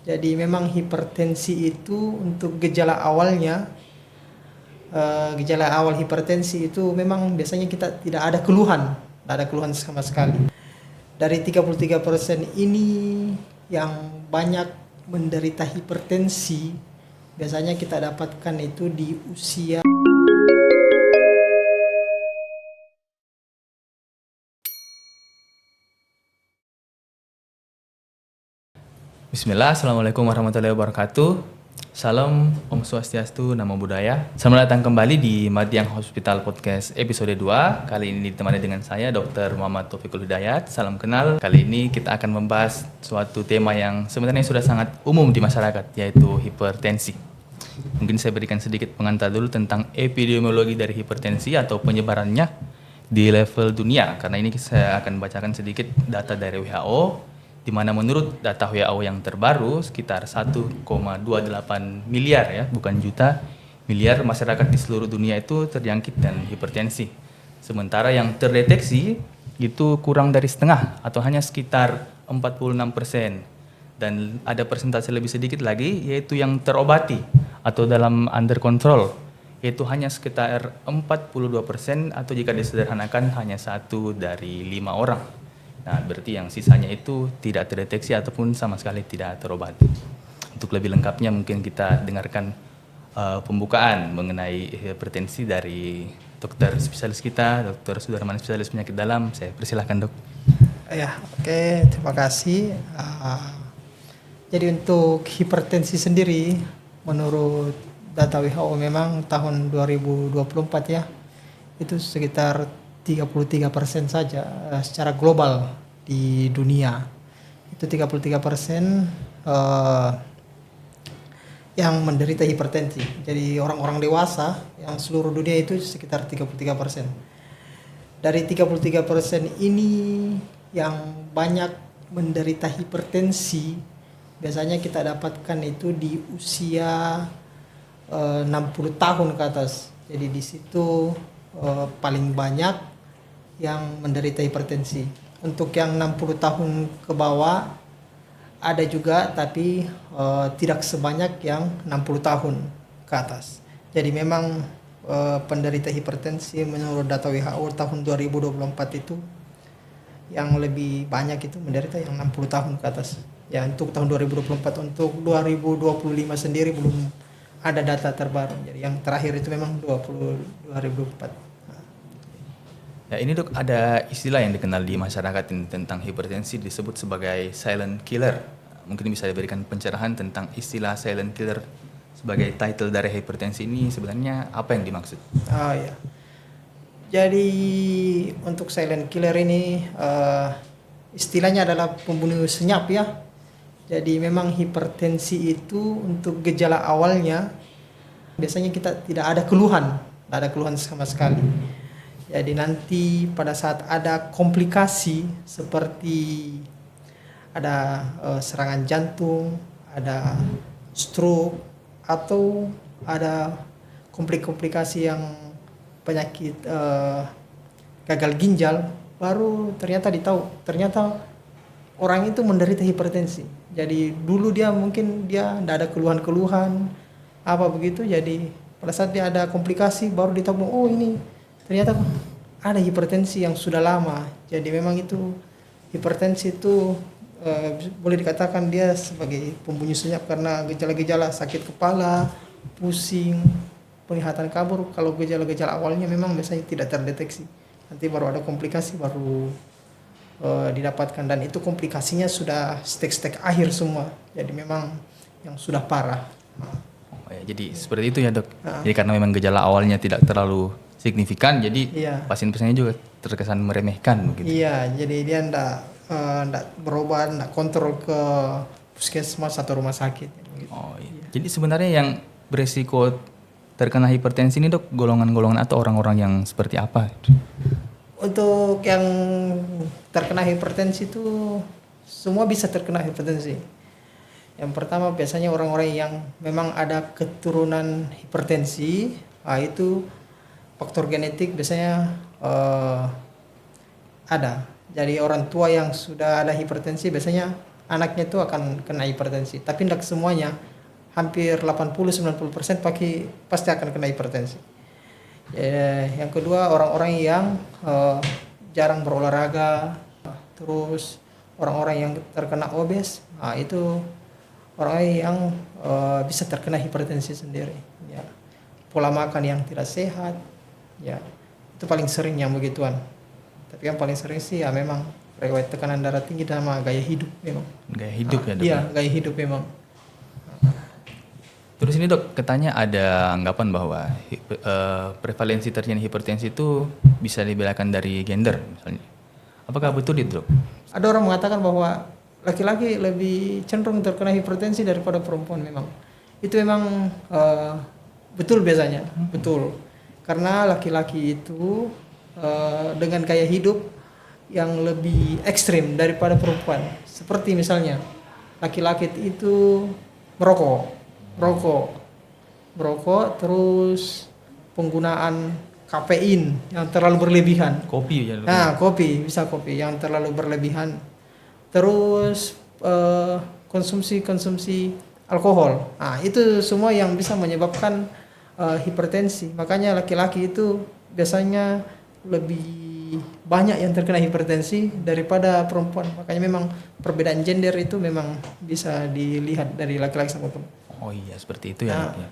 Jadi memang hipertensi itu untuk gejala awalnya, gejala awal hipertensi itu memang biasanya kita tidak ada keluhan sama sekali. Dari 33% ini yang banyak menderita hipertensi, biasanya kita dapatkan itu di usia. Bismillah, Assalamualaikum warahmatullahi wabarakatuh. Salam, Om Swastiastu, Namo Buddhaya. Selamat datang kembali di Madiang Hospital Podcast episode 2. Kali ini ditemani dengan saya, Dr. Muhammad Taufikul Hidayat. Salam kenal. Kali ini kita akan membahas suatu tema yang sebenarnya sudah sangat umum di masyarakat, yaitu hipertensi. Mungkin saya berikan sedikit pengantar dulu tentang epidemiologi dari hipertensi atau penyebarannya di level dunia. Karena ini saya akan bacakan sedikit data dari WHO, di mana menurut data WHO yang terbaru sekitar 1,28 miliar ya, bukan juta, miliar masyarakat di seluruh dunia itu terjangkit dan hipertensi. Sementara yang terdeteksi itu kurang dari setengah atau hanya sekitar 46%. Dan ada persentase lebih sedikit lagi yaitu yang terobati atau dalam under control, yaitu hanya sekitar 42% atau jika disederhanakan hanya 1 dari 5 orang. Nah, berarti yang sisanya itu tidak terdeteksi ataupun sama sekali tidak terobati. Untuk lebih lengkapnya mungkin kita dengarkan pembukaan mengenai hipertensi dari dokter spesialis kita, Dr. Sudarman, spesialis penyakit dalam. Saya persilahkan, Dok. Ya, oke, terima kasih. Jadi untuk hipertensi sendiri, menurut data WHO memang tahun 2024 ya, itu sekitar 33% saja secara global di dunia. Itu 33% yang menderita hipertensi. Jadi orang-orang dewasa yang seluruh dunia itu sekitar 33%. Dari 33% ini yang banyak menderita hipertensi, biasanya kita dapatkan itu di usia 60 tahun ke atas. Jadi di situ paling banyak yang menderita hipertensi. Untuk yang 60 tahun ke bawah ada juga, tapi tidak sebanyak yang 60 tahun ke atas. Jadi memang penderita hipertensi menurut data WHO tahun 2024 itu yang lebih banyak itu menderita yang 60 tahun ke atas. Ya, untuk tahun 2024. Untuk 2025 sendiri belum ada data terbaru. Jadi yang terakhir itu memang 2024. Ya, ini, Dok, ada istilah yang dikenal di masyarakat ini tentang hipertensi disebut sebagai silent killer. Mungkin bisa diberikan pencerahan tentang istilah silent killer sebagai title dari hipertensi ini sebenarnya apa yang dimaksud? Oh ya. Jadi untuk silent killer ini istilahnya adalah pembunuh senyap ya. Jadi memang hipertensi itu untuk gejala awalnya biasanya kita tidak ada keluhan sama sekali. Jadi nanti pada saat ada komplikasi seperti ada serangan jantung, ada stroke, atau ada komplikasi yang penyakit gagal ginjal, baru ternyata orang itu menderita hipertensi. Jadi dulu dia mungkin tidak ada keluhan-keluhan apa begitu, jadi pada saat dia ada komplikasi baru ditahu, oh ini ternyata ada hipertensi yang sudah lama. Jadi memang itu hipertensi itu boleh dikatakan dia sebagai pembunuh senyap karena gejala-gejala sakit kepala, pusing, penglihatan kabur. Kalau gejala-gejala awalnya memang biasanya tidak terdeteksi. Nanti baru ada komplikasi baru didapatkan, dan itu komplikasinya sudah stage akhir semua. Jadi memang yang sudah parah. Oh, ya, jadi seperti itu ya, Dok. Jadi karena memang gejala awalnya tidak terlalu signifikan, jadi pasien-pasiennya juga terkesan meremehkan begitu. Iya, jadi dia enggak berobat, enggak kontrol ke puskesmas atau rumah sakit. Gitu. Oh iya. Jadi sebenarnya yang beresiko terkena hipertensi ini, Dok, golongan-golongan atau orang-orang yang seperti apa? Untuk yang terkena hipertensi itu semua bisa terkena hipertensi. Yang pertama biasanya orang-orang yang memang ada keturunan hipertensi, itu faktor genetik biasanya ada. Jadi orang tua yang sudah ada hipertensi biasanya anaknya itu akan kena hipertensi. Tapi tidak semuanya, hampir 80-90% pasti akan kena hipertensi. Yang kedua, orang-orang yang jarang berolahraga, terus orang-orang yang terkena obes, itu orang yang bisa terkena hipertensi sendiri. Ya. Pola makan yang tidak sehat, ya itu paling sering yang begituan. Tapi yang paling sering sih ya memang riwayat tekanan darah tinggi sama gaya hidup memang. Gaya hidup ya dok? Iya, gaya hidup memang. Terus ini dok, katanya ada anggapan bahwa prevalensi terjadinya hipertensi itu bisa dibedakan dari gender misalnya. Apakah betul itu dok? Ada orang mengatakan bahwa laki-laki lebih cenderung terkena hipertensi daripada perempuan memang. Itu memang betul biasanya, betul. Karena laki-laki itu dengan gaya hidup yang lebih ekstrim daripada perempuan. Seperti misalnya laki-laki itu merokok, terus penggunaan kafein yang terlalu berlebihan. Kopi ya dok? Nah, kopi yang terlalu berlebihan. Terus konsumsi alkohol. Nah, itu semua yang bisa menyebabkan hipertensi. Makanya laki-laki itu biasanya lebih banyak yang terkena hipertensi daripada perempuan. Makanya memang perbedaan gender itu memang bisa dilihat dari laki-laki sama perempuan. Oh iya, seperti itu ya dok ya.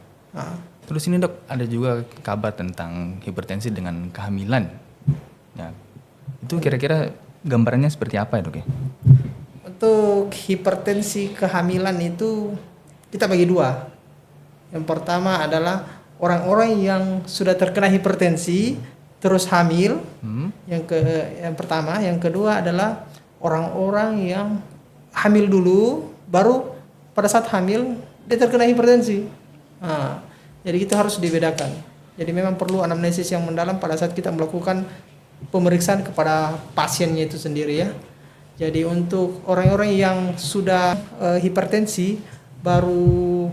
Terus ini dok, ada juga kabar tentang hipertensi dengan kehamilan. Ya, itu kira-kira gambarannya seperti apa ya dok ya? Untuk hipertensi kehamilan itu kita bagi dua. Yang pertama adalah orang-orang yang sudah terkena hipertensi terus hamil. Yang pertama, yang kedua adalah orang-orang yang hamil dulu baru pada saat hamil dia terkena hipertensi. Jadi kita harus dibedakan. Jadi memang perlu anamnesis yang mendalam pada saat kita melakukan pemeriksaan kepada pasiennya itu sendiri ya. Jadi untuk orang-orang yang sudah hipertensi baru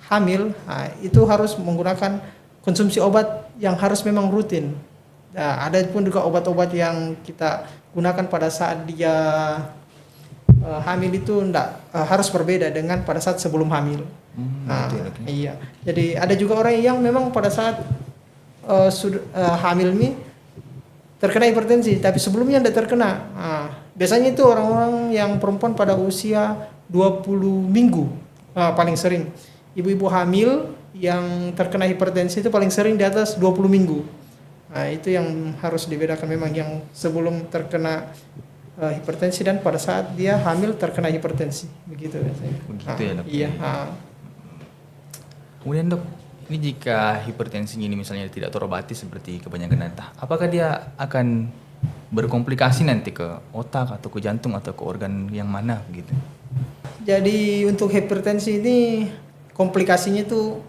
hamil, itu harus menggunakan konsumsi obat yang harus memang rutin. Nah, ada pun juga obat-obat yang kita gunakan pada saat dia hamil itu harus berbeda dengan pada saat sebelum hamil. Iya. Jadi ada juga orang yang memang pada saat hamil ini terkena hipertensi, tapi sebelumnya tidak terkena. Biasanya itu orang-orang yang perempuan pada usia 20 minggu paling sering. Ibu-ibu hamil yang terkena hipertensi itu paling sering di atas 20 minggu. Itu yang harus dibedakan memang yang sebelum terkena hipertensi dan pada saat dia hamil terkena hipertensi. Begitu biasanya. Begitu ya dok? Iya. Kemudian dok, ini jika hipertensinya ini misalnya tidak terobati seperti kebanyakan darah, apakah dia akan berkomplikasi nanti ke otak atau ke jantung atau ke organ yang mana gitu? Jadi untuk hipertensi ini komplikasinya itu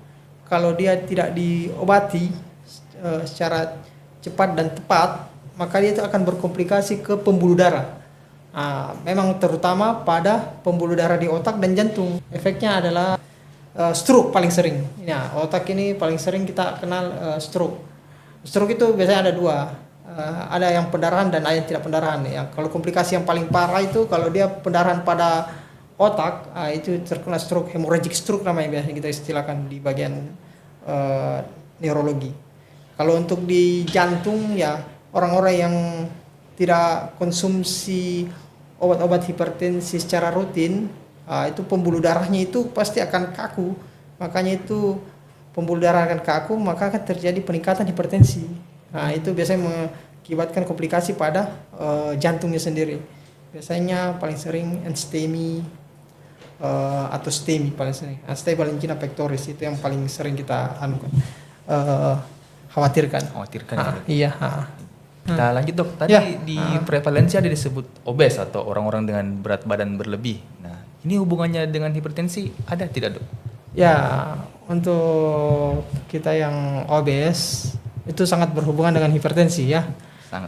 kalau dia tidak diobati secara cepat dan tepat, maka dia itu akan berkomplikasi ke pembuluh darah. Memang terutama pada pembuluh darah di otak dan jantung. Efeknya adalah stroke paling sering. Ya, otak ini paling sering kita kenal stroke. Stroke itu biasanya ada dua. Ada yang pendarahan dan ada yang tidak pendarahan. Ya, kalau komplikasi yang paling parah itu kalau dia pendarahan pada otak, itu terkena stroke, hemorrhagic stroke namanya biasanya kita istilahkan di bagian neurologi. Kalau untuk di jantung ya orang-orang yang tidak konsumsi obat-obat hipertensi secara rutin, itu pembuluh darahnya itu pasti akan kaku. Makanya itu pembuluh darah akan kaku, maka akan terjadi peningkatan hipertensi. Itu biasanya mengakibatkan komplikasi pada jantungnya sendiri. Biasanya paling sering STEMI atau STEMI paling sering. Unstable angina pectoris itu yang paling sering kita khawatirkan. Iya. Kita lanjut dok. Tadi di prevalensi ada disebut obes atau orang-orang dengan berat badan berlebih. Nah, ini hubungannya dengan hipertensi ada tidak dok? Ya, untuk kita yang obes itu sangat berhubungan dengan hipertensi ya.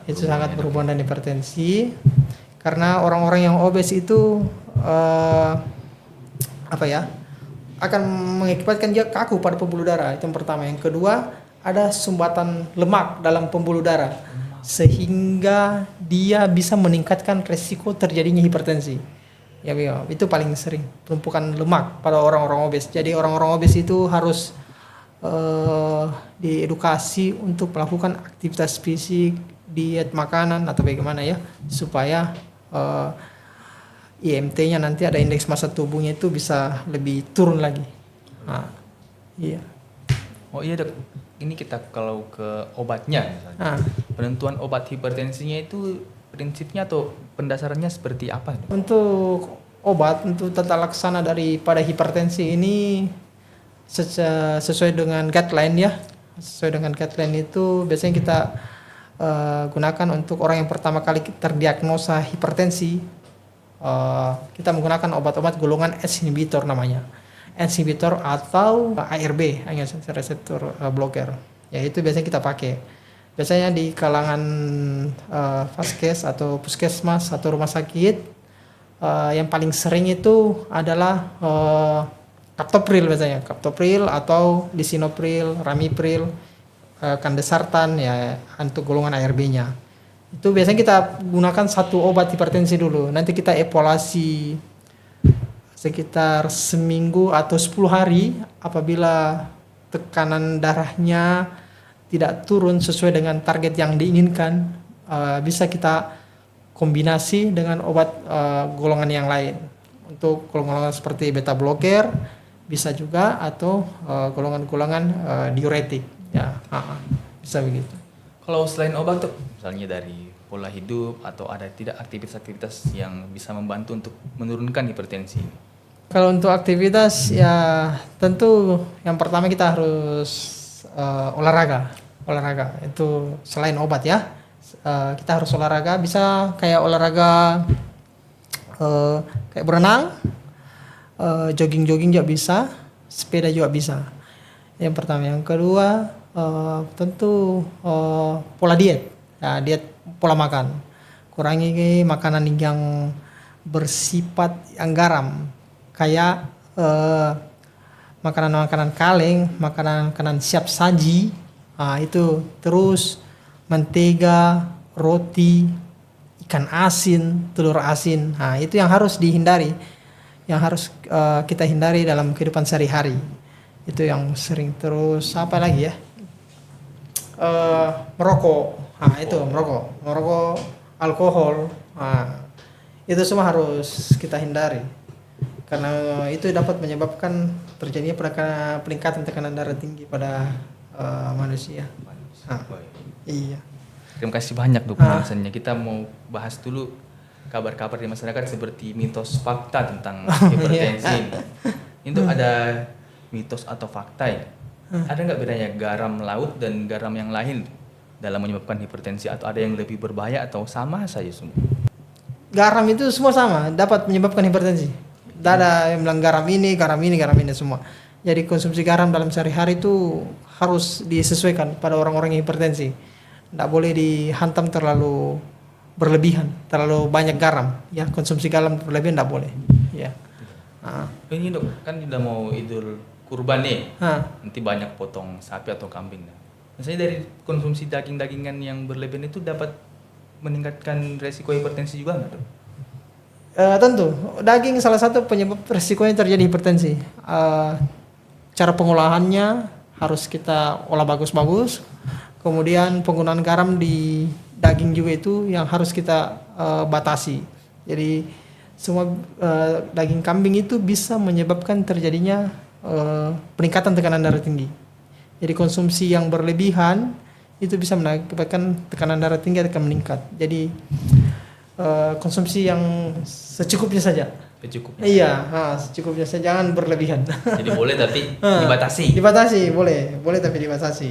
Sangat berhubungan dengan hipertensi. Karena orang-orang yang obes itu akan mengakibatkan dia kaku pada pembuluh darah. Itu yang pertama. Yang kedua, ada sumbatan lemak dalam pembuluh darah sehingga dia bisa meningkatkan resiko terjadinya hipertensi. Ya, itu paling sering penumpukan lemak pada orang-orang obes. Jadi orang-orang obes itu harus diedukasi untuk melakukan aktivitas fisik, diet makanan atau bagaimana ya, supaya IMT-nya nanti ada indeks massa tubuhnya itu bisa lebih turun lagi. Nah, iya. Oh iya dok, ini kita kalau ke obatnya misalnya. Penentuan obat hipertensinya itu prinsipnya atau pendasarannya seperti apa? Dok? Untuk obat, untuk tata laksana daripada hipertensi ini sesuai dengan guideline ya. Sesuai dengan guideline itu biasanya kita gunakan untuk orang yang pertama kali terdiagnosa hipertensi. Kita menggunakan obat-obat golongan S inhibitor namanya. S inhibitor atau ARB, angiotensin receptor blocker. Ya itu biasanya kita pakai. Biasanya di kalangan vaskes atau puskesmas atau rumah sakit yang paling sering itu adalah captopril biasanya, captopril atau lisinopril, ramipril, kandesartan ya untuk golongan ARB-nya. Itu biasanya kita gunakan satu obat hipertensi dulu. Nanti kita evaluasi sekitar seminggu atau 10 hari. Apabila tekanan darahnya tidak turun sesuai dengan target yang diinginkan, bisa kita kombinasi dengan obat golongan yang lain. Untuk golongan seperti beta blocker bisa juga, atau golongan-golongan diuretik ya, bisa begitu. Kalau selain obat tuh, misalnya dari pola hidup atau ada tidak aktivitas-aktivitas yang bisa membantu untuk menurunkan hipertensi? Kalau untuk aktivitas ya tentu yang pertama kita harus olahraga itu selain obat ya. Kita harus olahraga, bisa kayak olahraga kayak berenang, jogging juga bisa, sepeda juga bisa. Yang pertama. Yang kedua tentu pola diet. Ya, diet pola makan. Kurangi makanan yang bersifat yang garam, kayak makanan-makanan kaleng, makanan-makanan siap saji. Itu terus mentega, roti, ikan asin, telur asin. Itu yang harus dihindari, yang harus kita hindari dalam kehidupan sehari-hari. Itu yang sering. Terus apa lagi ya? Merokok. Itu merokok, alkohol. Itu semua harus kita hindari, karena itu dapat menyebabkan terjadinya peningkatan tekanan darah tinggi pada manusia. Iya. Terima kasih banyak dok penjelasannya. Kita mau bahas dulu kabar-kabar di masyarakat seperti mitos fakta tentang hipertensi. Itu ada mitos atau fakta ya? Ada nggak bedanya garam laut dan garam yang lain dalam menyebabkan hipertensi, atau ada yang lebih berbahaya atau sama saja semua? Garam itu semua sama, dapat menyebabkan hipertensi. Tidak ada yang bilang garam ini semua. Jadi konsumsi garam dalam sehari-hari itu harus disesuaikan pada orang-orang yang hipertensi. Tidak boleh dihantam terlalu berlebihan, terlalu banyak garam. Ya, konsumsi garam berlebihan tidak boleh. Ya. Ini dok, kan sudah mau Idul Kurban nih. Nanti banyak potong sapi atau kambing. Misalnya dari konsumsi daging-dagingan yang berlebihan itu dapat meningkatkan resiko hipertensi juga nggak dok? Tentu, daging salah satu penyebab resikonya terjadi hipertensi. Cara pengolahannya harus kita olah bagus-bagus. Kemudian penggunaan garam di daging juga itu yang harus kita batasi. Jadi semua daging kambing itu bisa menyebabkan terjadinya peningkatan tekanan darah tinggi. Jadi konsumsi yang berlebihan itu bisa mengakibatkan tekanan darah tinggi akan meningkat. Jadi konsumsi yang secukupnya saja. Secukupnya. Iya, secukupnya saja, jangan berlebihan. Jadi boleh tapi dibatasi. Dibatasi, boleh tapi dibatasi.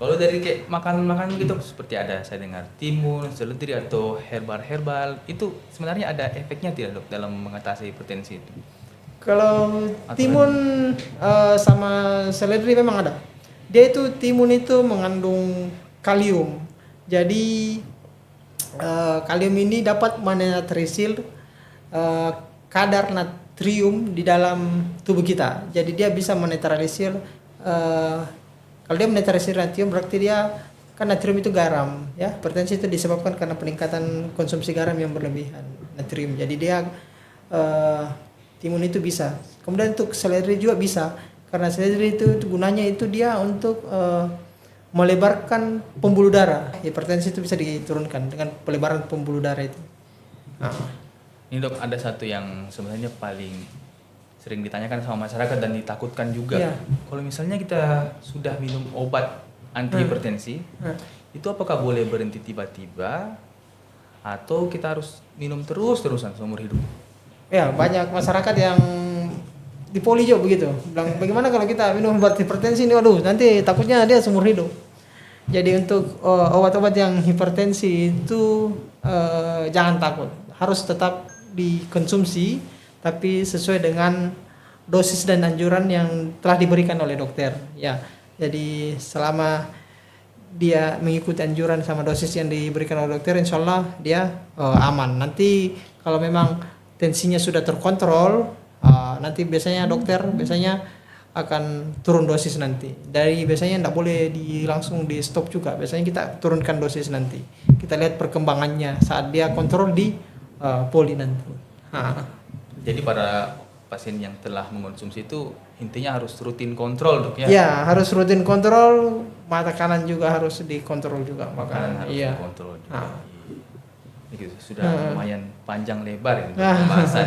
Kalau dari kayak makanan-makanan gitu seperti ada saya dengar timun, seledri atau herbal itu sebenarnya ada efeknya tidak dok dalam mengatasi hipertensi itu? Kalau timun sama seledri memang ada. Dia itu timun itu mengandung kalium. Jadi kalium ini dapat menetralisir kadar natrium di dalam tubuh kita. Jadi dia bisa menetralisir. Kalau dia menetralisir natrium berarti dia kan natrium itu garam ya. Hipertensi itu disebabkan karena peningkatan konsumsi garam yang berlebihan natrium. Jadi dia eh, timun itu bisa. Kemudian untuk seledri juga bisa, karena seledri itu gunanya itu dia untuk melebarkan pembuluh darah. Hipertensi itu bisa diturunkan dengan pelebaran pembuluh darah itu. Nah, Ini dok, ada satu yang sebenarnya paling sering ditanyakan sama masyarakat dan ditakutkan juga. Iya. Kalau misalnya kita sudah minum obat anti hipertensi, itu apakah boleh berhenti tiba-tiba atau kita harus minum terus-terusan seumur hidup? ya banyak masyarakat yang di poli juga begitu. Bilang bagaimana kalau kita minum obat hipertensi ini, waduh nanti takutnya dia seumur hidup. Jadi untuk obat-obat yang hipertensi itu jangan takut, harus tetap dikonsumsi tapi sesuai dengan dosis dan anjuran yang telah diberikan oleh dokter. Ya, jadi selama dia mengikuti anjuran sama dosis yang diberikan oleh dokter, insya Allah dia aman. Nanti kalau memang tensinya sudah terkontrol, nanti biasanya dokter akan turun dosis nanti. Dari biasanya tidak boleh langsung di stop juga. Biasanya kita turunkan dosis nanti. Kita lihat perkembangannya saat dia kontrol di poli nanti. Jadi para pasien yang telah mengonsumsi itu intinya harus rutin kontrol dok ya? Ya, harus rutin kontrol. Mata kanan juga harus dikontrol juga. Makanan harus iya. dikontrol juga. Gitu, sudah lumayan panjang lebar ini Ah. pembahasan.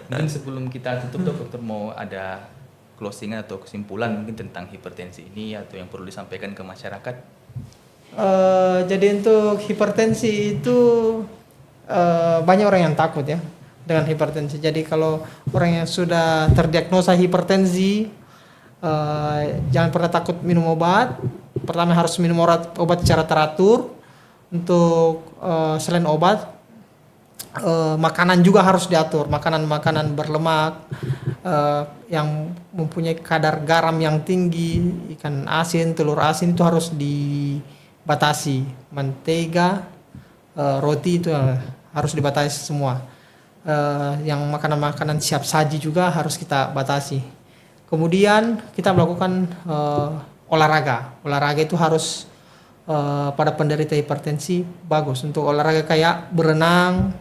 Mungkin sebelum kita tutup dok, dokter mau ada closing atau kesimpulan mungkin tentang hipertensi ini atau yang perlu disampaikan ke masyarakat? Jadi untuk hipertensi itu banyak orang yang takut ya dengan hipertensi. Jadi kalau orang yang sudah terdiagnosa hipertensi, jangan pernah takut minum obat. Pertama harus minum obat secara teratur. Untuk selain obat, makanan juga harus diatur. Makanan berlemak, yang mempunyai kadar garam yang tinggi, ikan asin, telur asin itu harus dibatasi. Mentega, roti itu harus dibatasi semua. Yang makanan-makanan siap saji juga harus kita batasi. Kemudian kita melakukan olahraga. Olahraga itu harus pada penderita hipertensi bagus. Untuk olahraga kayak berenang,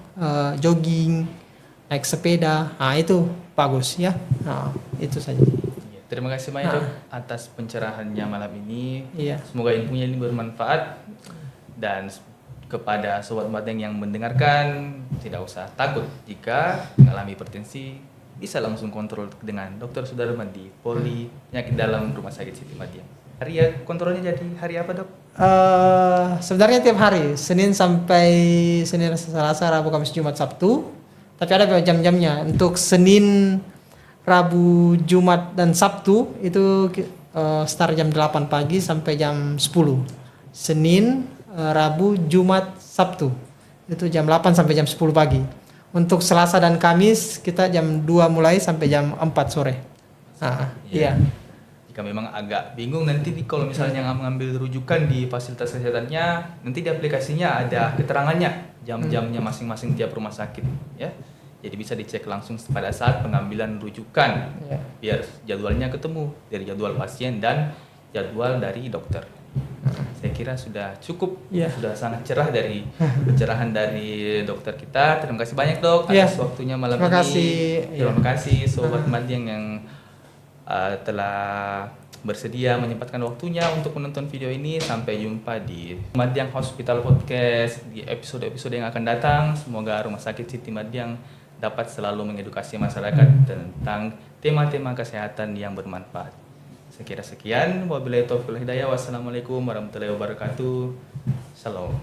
jogging, naik sepeda, itu bagus ya. Itu saja. Terima kasih banyak dok atas pencerahannya malam ini. Iya. Semoga ilmunya ini bermanfaat, dan kepada sobat Madeng yang mendengarkan, tidak usah takut jika mengalami hipertensi, bisa langsung kontrol dengan Dr. Sudarman di Poli Penyakit Dalam Rumah Sakit Siti Madiang. Hari ya kontrolnya jadi hari apa dok? Sebenarnya tiap hari, Senin sampai Senin, Selasa, Rabu, Kamis, Jumat, Sabtu. Tapi ada jam-jamnya. Untuk Senin, Rabu, Jumat, dan Sabtu itu start jam 8 pagi sampai jam 10. Senin, Rabu, Jumat, Sabtu itu jam 8 sampai jam 10 pagi. Untuk Selasa dan Kamis kita jam 2 mulai sampai jam 4 sore. Iya. Jika memang agak bingung nanti kalau misalnya mengambil rujukan di fasilitas kesehatannya, nanti di aplikasinya ada keterangannya, jam-jamnya masing-masing tiap rumah sakit ya. Jadi bisa dicek langsung pada saat pengambilan rujukan, biar jadwalnya ketemu dari jadwal pasien dan jadwal dari dokter. Saya kira sudah cukup, sudah sangat cerah dari pencerahan dari dokter kita. Terima kasih banyak dok atas waktunya malam Terima ini. kasih. Terima kasih sobat Madiang yang telah bersedia menyempatkan waktunya untuk menonton video ini. Sampai jumpa di Madiang Hospital Podcast di episode-episode yang akan datang. Semoga Rumah Sakit Siti Madiang dapat selalu mengedukasi masyarakat tentang tema-tema kesehatan yang bermanfaat. Sekira sekian, wabillahi taufiq wal hidayah. Wassalamualaikum warahmatullahi wabarakatuh. Shalom.